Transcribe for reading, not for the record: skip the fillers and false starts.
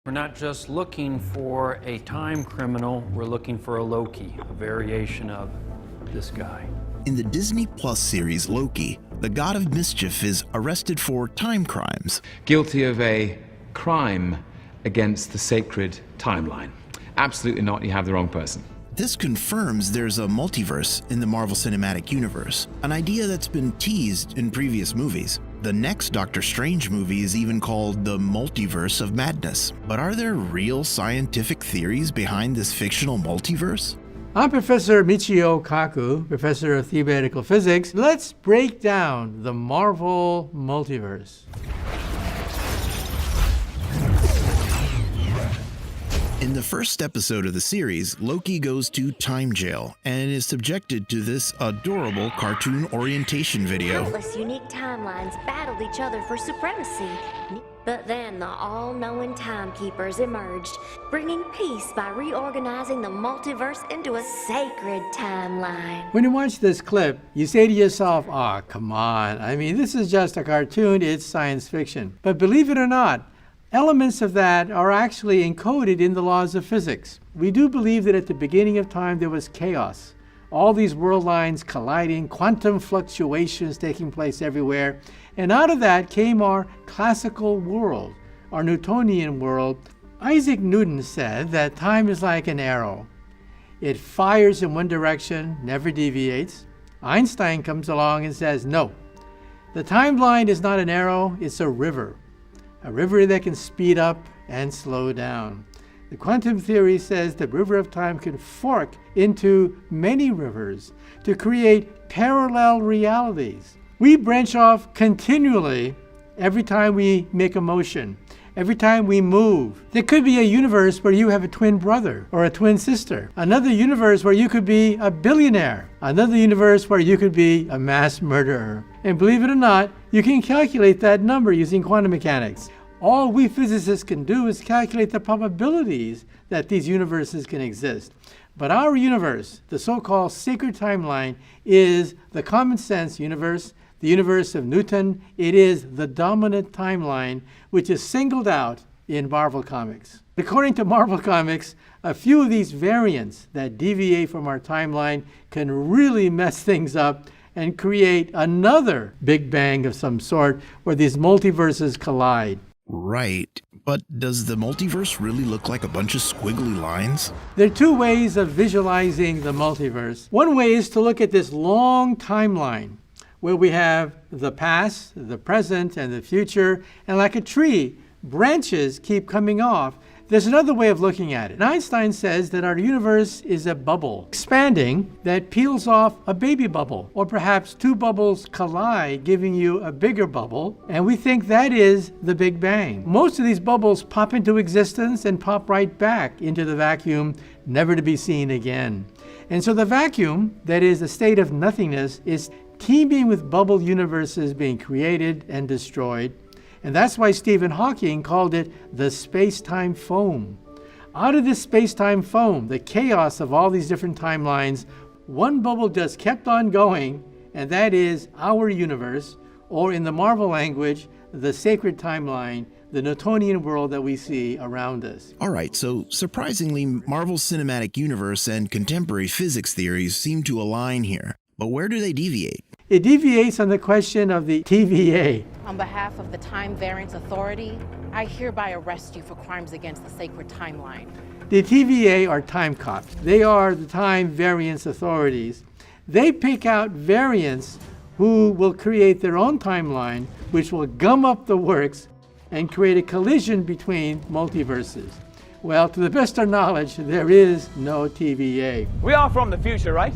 We're not just looking for a time criminal, we're looking for a Loki, a variation of this guy. In the Disney Plus series Loki, the god of mischief is arrested for time crimes. Guilty of a crime against the sacred timeline. Absolutely not, you have the wrong person. This confirms there's a multiverse in the Marvel Cinematic Universe, an idea that's been teased in previous movies. The next Doctor Strange movie is even called the Multiverse of Madness. But are there real scientific theories behind this fictional multiverse? I'm Professor Michio Kaku, Professor of Theoretical Physics. Let's break down the Marvel Multiverse. In the first episode of the series, Loki goes to time jail and is subjected to this adorable cartoon orientation video. Countless unique timelines battled each other for supremacy. But then the all-knowing timekeepers emerged, bringing peace by reorganizing the multiverse into a sacred timeline. When you watch this clip, you say to yourself, "Aw, come on. I mean, this is just a cartoon, it's science fiction." But believe it or not, elements of that are actually encoded in the laws of physics. We do believe that at the beginning of time there was chaos. All these world lines colliding, quantum fluctuations taking place everywhere. And out of that came our classical world, our Newtonian world. Isaac Newton said that time is like an arrow. It fires in one direction, never deviates. Einstein comes along and says, no, the timeline is not an arrow, it's a river that can speed up and slow down. The quantum theory says the river of time can fork into many rivers to create parallel realities. We branch off continually every time we make a motion, every time we move. There could be a universe where you have a twin brother or a twin sister, another universe where you could be a billionaire, another universe where you could be a mass murderer. And believe it or not, you can calculate that number using quantum mechanics. All we physicists can do is calculate the probabilities that these universes can exist. But our universe, the so-called sacred timeline, is the common sense universe, the universe of Newton. It is the dominant timeline, which is singled out in Marvel Comics. According to Marvel Comics, a few of these variants that deviate from our timeline can really mess things up and create another Big Bang of some sort where these multiverses collide. Right, but does the multiverse really look like a bunch of squiggly lines? There are two ways of visualizing the multiverse. One way is to look at this long timeline where we have the past, the present, and the future, and like a tree, branches keep coming off. There's another way of looking at it. And Einstein says that our universe is a bubble expanding that peels off a baby bubble, or perhaps two bubbles collide, giving you a bigger bubble, and we think that is the Big Bang. Most of these bubbles pop into existence and pop right back into the vacuum, never to be seen again. And so the vacuum, that is a state of nothingness, is teeming with bubble universes being created and destroyed. And that's why Stephen Hawking called it the space-time foam. Out of this space-time foam, the chaos of all these different timelines, one bubble just kept on going, and that is our universe, or in the Marvel language, the sacred timeline, the Newtonian world that we see around us. All right, so surprisingly, Marvel's cinematic universe and contemporary physics theories seem to align here. But where do they deviate? It deviates on the question of the TVA. On behalf of the Time Variance Authority, I hereby arrest you for crimes against the sacred timeline. The TVA are time cops. They are the time variance authorities. They pick out variants who will create their own timeline, which will gum up the works and create a collision between multiverses. Well, to the best of our knowledge, there is no TVA. We are from the future, right?